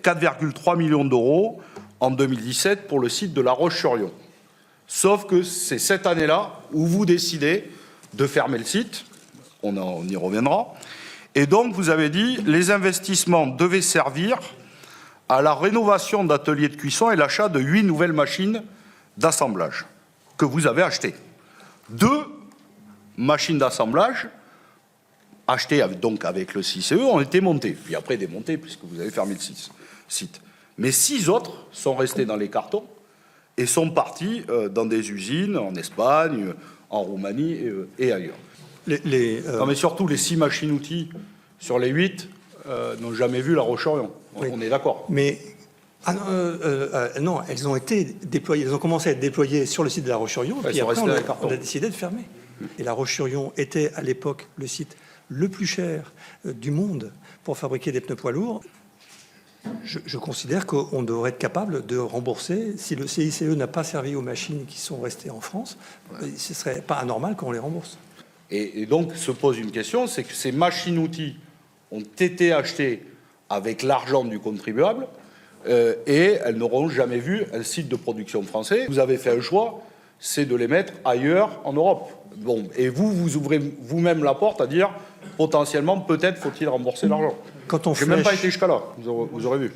4,3 millions d'euros en 2017 pour le site de La Roche-sur-Yon. Sauf que c'est cette année-là où vous décidez de fermer le site, on y reviendra, et donc vous avez dit les investissements devaient servir à la rénovation d'ateliers de cuisson et l'achat de 8 nouvelles machines d'assemblage que vous avez achetées. 2 machines d'assemblage achetées donc avec le CICE ont été montées, puis après démontées puisque vous avez fermé le site. Mais 6 autres sont restés dans les cartons et sont partis dans des usines en Espagne, en Roumanie et ailleurs. Non, mais surtout, les 6 machines-outils sur les 8 n'ont jamais vu La Roche-sur-Yon. Oui. On est d'accord. Mais non, elles ont été déployées. Elles ont commencé à être déployées sur le site de La Roche-sur-Yon. Puis après, on a décidé de fermer. Et La Roche-sur-Yon était à l'époque le site le plus cher du monde pour fabriquer des pneus poids lourds. Je considère qu'on devrait être capable de rembourser. Si le CICE n'a pas servi aux machines qui sont restées en France, ce ne serait pas anormal qu'on les rembourse. Et donc se pose une question, c'est que ces machines-outils ont été achetées avec l'argent du contribuable et elles n'auront jamais vu un site de production français. Vous avez fait un choix, c'est de les mettre ailleurs en Europe. Bon, et vous ouvrez vous-même la porte à dire potentiellement peut-être faut-il rembourser l'argent. Je n'ai même pas été jusqu'à là, vous aurez vu.